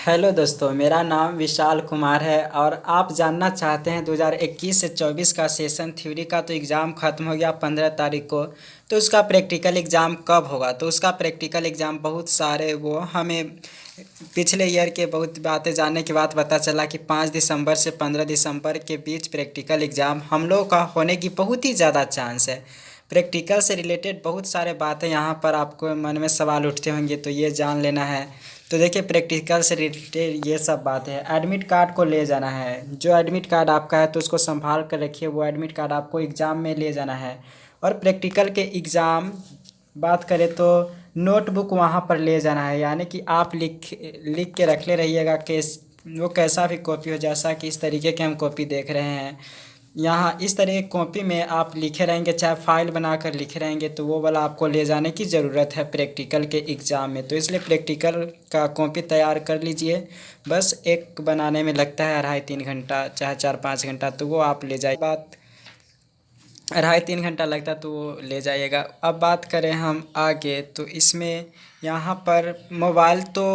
Hello दोस्तों, मेरा नाम विशाल कुमार है और आप जानना चाहते हैं 2021 से 24 का सेशन थ्योरी का तो एग्ज़ाम ख़त्म हो गया 15 तारीख को। तो उसका प्रैक्टिकल एग्ज़ाम कब होगा? तो उसका प्रैक्टिकल एग्ज़ाम बहुत सारे वो हमें पिछले ईयर के बहुत बातें जानने के बाद पता चला कि 5 दिसंबर से 15 दिसंबर के बीच प्रैक्टिकल एग्ज़ाम हम लोग का होने की बहुत ही ज़्यादा चांस है। प्रैक्टिकल से रिलेटेड बहुत सारे बातें यहाँ पर आपको मन में सवाल उठते होंगे, तो ये जान लेना है। तो देखिए, प्रैक्टिकल से रिलेटेड ये सब बातें हैं। एडमिट कार्ड को ले जाना है। जो एडमिट कार्ड आपका है तो उसको संभाल कर रखिए, वो एडमिट कार्ड आपको एग्ज़ाम में ले जाना है। और प्रैक्टिकल के एग्ज़ाम बात करें तो नोटबुक वहाँ पर ले जाना है, यानी कि आप लिख लिख के रख ले रहिएगा कि वो कैसा भी कॉपी हो, जैसा कि इस तरीके के हम कॉपी देख रहे हैं। यहाँ इस तरह की कॉपी में आप लिखे रहेंगे, चाहे फाइल बनाकर लिखे रहेंगे, तो वो वाला आपको ले जाने की ज़रूरत है प्रैक्टिकल के एग्ज़ाम में। तो इसलिए प्रैक्टिकल का कॉपी तैयार कर लीजिए। बस एक बनाने में लगता है 2.5-3 घंटा, चाहे 4-5 घंटा, तो वो आप ले जाइए। बात 2.5-3 घंटा लगता है तो वो ले जाइएगा। अब बात करें हम आगे, तो इसमें यहाँ पर मोबाइल तो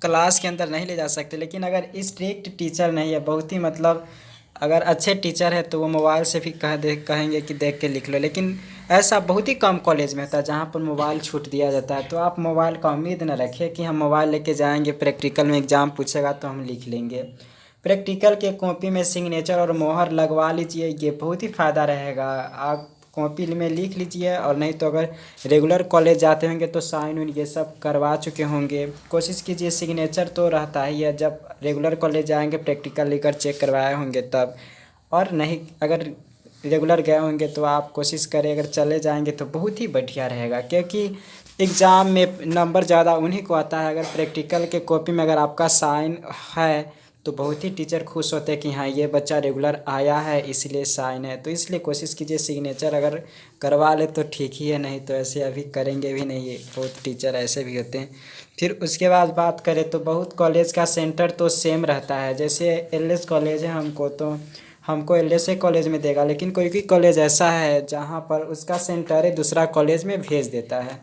क्लास के अंदर नहीं ले जा सकते, लेकिन अगर स्ट्रिक्ट टीचर नहीं है, बहुत ही मतलब अगर अच्छे टीचर है तो वो मोबाइल से भी कहेंगे कि देख के लिख लो। लेकिन ऐसा बहुत ही कम कॉलेज में होता है जहाँ पर मोबाइल छूट दिया जाता है। तो आप मोबाइल का उम्मीद न रखें कि हम मोबाइल लेके जाएंगे, प्रैक्टिकल में एग्ज़ाम पूछेगा तो हम लिख लेंगे। प्रैक्टिकल के कॉपी में सिग्नेचर और मोहर लगवा लीजिए, ये बहुत ही फ़ायदा रहेगा। आप कॉपी में लिख लीजिए, और नहीं तो अगर रेगुलर कॉलेज जाते होंगे तो साइन उन ये सब करवा चुके होंगे। कोशिश कीजिए, सिग्नेचर तो रहता ही है, जब रेगुलर कॉलेज जाएंगे प्रैक्टिकल लेकर चेक करवाए होंगे तब। और नहीं, अगर रेगुलर गए होंगे तो आप कोशिश करें, अगर चले जाएंगे तो बहुत ही बढ़िया रहेगा, क्योंकि एग्ज़ाम में नंबर ज़्यादा उन्हीं को आता है। अगर प्रैक्टिकल के कॉपी में अगर आपका साइन है तो बहुत ही टीचर खुश होते हैं कि हाँ, ये बच्चा रेगुलर आया है इसलिए साइन है। तो इसलिए कोशिश कीजिए, सिग्नेचर अगर करवा ले तो ठीक ही है, नहीं तो ऐसे अभी करेंगे भी नहीं। बहुत टीचर ऐसे भी होते हैं। फिर उसके बाद बात करें तो बहुत कॉलेज का सेंटर तो सेम रहता है। जैसे एलएस कॉलेज है, हमको एलएसए कॉलेज में देगा, लेकिन कोई कोई कॉलेज ऐसा है जहाँ पर उसका सेंटर है दूसरा कॉलेज में भेज देता है।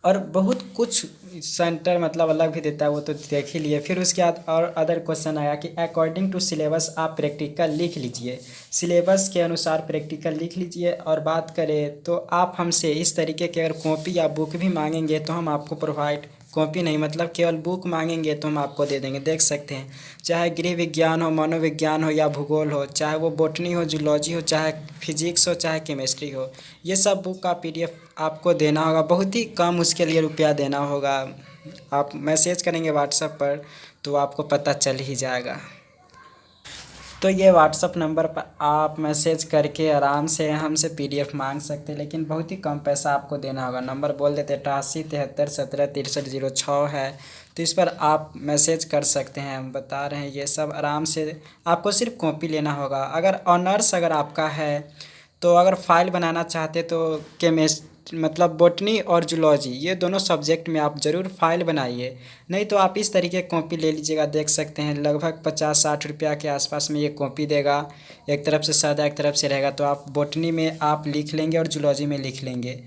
और बहुत कुछ सेंटर मतलब अलग भी देता है, वो तो देख ही लिए। फिर उसके बाद और अदर क्वेश्चन आया कि अकॉर्डिंग टू सिलेबस आप प्रैक्टिकल लिख लीजिए। सिलेबस के अनुसार प्रैक्टिकल लिख लीजिए। और बात करें तो आप हमसे इस तरीके के अगर कॉपी या बुक भी मांगेंगे तो हम आपको प्रोवाइड, कॉपी नहीं मतलब केवल बुक मांगेंगे तो हम आपको दे देंगे। देख सकते हैं, चाहे गृह विज्ञान हो, मनोविज्ञान हो या भूगोल हो, चाहे वो बॉटनी हो, जूलॉजी हो, चाहे फिजिक्स हो, चाहे केमिस्ट्री हो, ये सब बुक का पीडीएफ आपको देना होगा। बहुत ही कम उसके लिए रुपया देना होगा। आप मैसेज करेंगे व्हाट्सएप पर तो आपको पता चल ही जाएगा। तो ये व्हाट्सअप नंबर पर आप मैसेज करके आराम से हमसे पीडीएफ मांग सकते हैं, लेकिन बहुत ही कम पैसा आपको देना होगा। नंबर बोल देते, 88 73 17 63 6 है। तो इस पर आप मैसेज कर सकते हैं। हम बता रहे हैं ये सब आराम से, आपको सिर्फ कॉपी लेना होगा। अगर ऑनर्स अगर आपका है तो अगर फाइल बनाना चाहते तो केमिस्ट मतलब बॉटनी और जूलॉजी, ये दोनों सब्जेक्ट में आप ज़रूर फाइल बनाइए। नहीं तो आप इस तरीके की कॉपी ले लीजिएगा। देख सकते हैं लगभग 50-60 रुपया के आसपास में ये कॉपी देगा। एक तरफ से सादा एक तरफ से रहेगा, तो आप बॉटनी में आप लिख लेंगे और जूलॉजी में लिख लेंगे।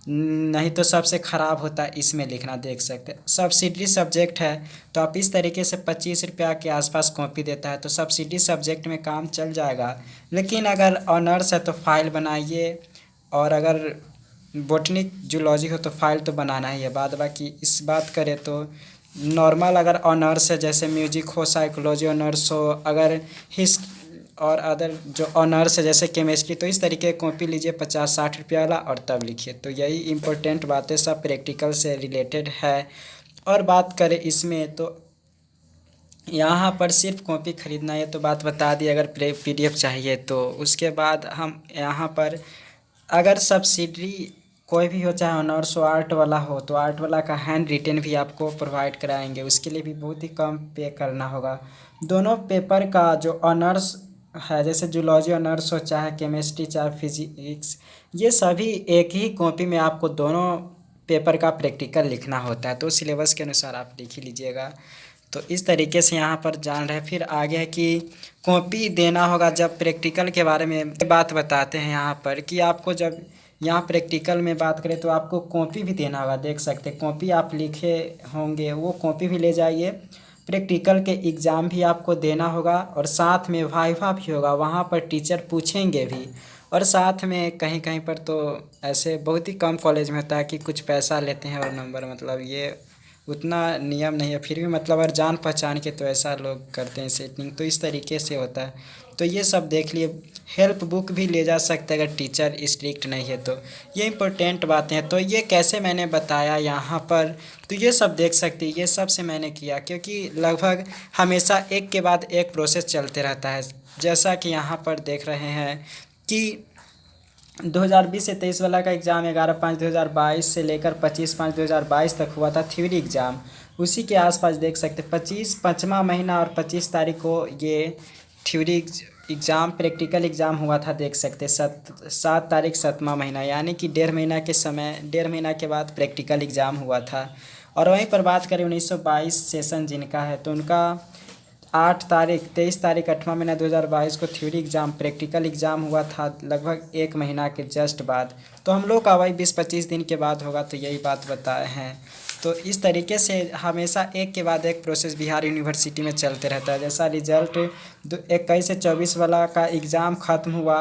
नहीं तो सबसे ख़राब होता है इसमें लिखना। देख सकते हैं सब्सिडरी सब्जेक्ट है तो आप इस तरीके से 25 रुपया के आसपास कॉपी देता है, तो सब्सिडी सब्जेक्ट में काम चल जाएगा। लेकिन अगर ऑनर्स है तो फाइल बनाइए, और अगर बोटनी जूलॉजी हो तो फाइल तो बनाना ही है। बाद बाकी इस बात करें तो नॉर्मल अगर ऑनर्स है, जैसे म्यूजिक हो, साइकोलॉजी ऑनर्स हो, अगर हिस्ट और अदर जो ऑनर्स है जैसे केमिस्ट्री, तो इस तरीके की कॉपी लीजिए 50-60 रुपया वाला और तब लिखिए। तो यही इम्पोर्टेंट बातें सब प्रैक्टिकल से रिलेटेड है। और बात करें इसमें तो यहाँ पर सिर्फ कॉपी ख़रीदना है तो बात बता दी। अगर पीडीएफ चाहिए तो उसके बाद हम यहाँ पर अगर सब्सिडी कोई भी हो, चाहे ऑनर्स हो, आर्ट वाला हो, तो आर्ट वाला का हैंड रिटेन भी आपको प्रोवाइड कराएंगे। उसके लिए भी बहुत ही कम पे करना होगा। दोनों पेपर का जो ऑनर्स है, जैसे जूलॉजी ऑनर्स हो, चाहे केमिस्ट्री, चाहे फिजिक्स, ये सभी एक ही कॉपी में आपको दोनों पेपर का प्रैक्टिकल लिखना होता है। तो सिलेबस के अनुसार आप लिख ही लीजिएगा। तो इस तरीके से यहाँ पर जान रहे। फिर आगे है कि कॉपी देना होगा जब प्रैक्टिकल के बारे में बात बताते हैं यहाँ पर कि आपको जब यहाँ प्रैक्टिकल में बात करें तो आपको कॉपी भी देना होगा, देख सकते हैं कॉपी आप लिखे होंगे वो कॉपी भी ले जाइए। प्रैक्टिकल के एग्ज़ाम भी आपको देना होगा और साथ में वाइवा भी होगा, वहाँ पर टीचर पूछेंगे भी। और साथ में कहीं कहीं पर तो ऐसे बहुत ही कम कॉलेज में होता है कि कुछ पैसा लेते हैं और नंबर, मतलब ये उतना नियम नहीं है, फिर भी मतलब अगर जान पहचान के तो ऐसा लोग करते हैं सेटिंग, तो इस तरीके से होता है। तो ये सब देख लिए। हेल्प बुक भी ले जा सकते हैं अगर टीचर स्ट्रिक्ट नहीं है तो, ये इंपॉर्टेंट बातें हैं। तो ये कैसे मैंने बताया यहाँ पर, तो ये सब देख सकते हैं, ये सब से मैंने किया क्योंकि लगभग हमेशा एक के बाद एक प्रोसेस चलते रहता है। जैसा कि यहाँ पर देख रहे हैं कि 2020 से 23 वाला का एग्ज़ाम 11/5/2022 से लेकर 25/5/2022 तक हुआ था थ्योरी एग्ज़ाम। उसी के आसपास देख सकते 25 5वां महीना और 25 तारीख को ये थ्योरी एग्ज़ाम प्रैक्टिकल एग्ज़ाम हुआ था, देख सकते 7 तारीख 7वां महीना, यानी कि 1.5 महीना के समय 1.5 महीना के बाद प्रैक्टिकल एग्ज़ाम हुआ था। और वहीं पर बात करें 1922 सेशन जिनका है तो उनका 23 तारीख 8वां महीना 2022 को थ्योरी एग्ज़ाम प्रैक्टिकल एग्ज़ाम हुआ था लगभग 1 महीना के जस्ट बाद। तो हम लोग का वही 20-25 दिन के बाद होगा, तो यही बात बताए हैं। तो इस तरीके से हमेशा एक के बाद एक प्रोसेस बिहार यूनिवर्सिटी में चलते रहता है। जैसा रिजल्ट 21 से 24 वाला का एग्ज़ाम ख़त्म हुआ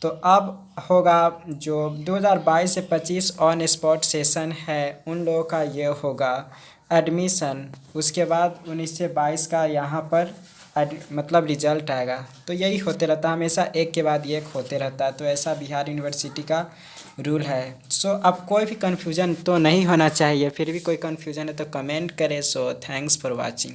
तो अब होगा जो 2022 से 25 ऑन स्पॉट सेशन है उन लोगों का ये होगा एडमिशन। उसके बाद 19 से 22 का यहाँ पर मतलब रिजल्ट आएगा। तो यही होते रहता है, हमेशा एक के बाद एक होते रहता है। तो ऐसा बिहार यूनिवर्सिटी का रूल है। सो अब कोई भी कन्फ्यूज़न तो नहीं होना चाहिए, फिर भी कोई कन्फ्यूज़न है तो कमेंट करें। So thanks for watching.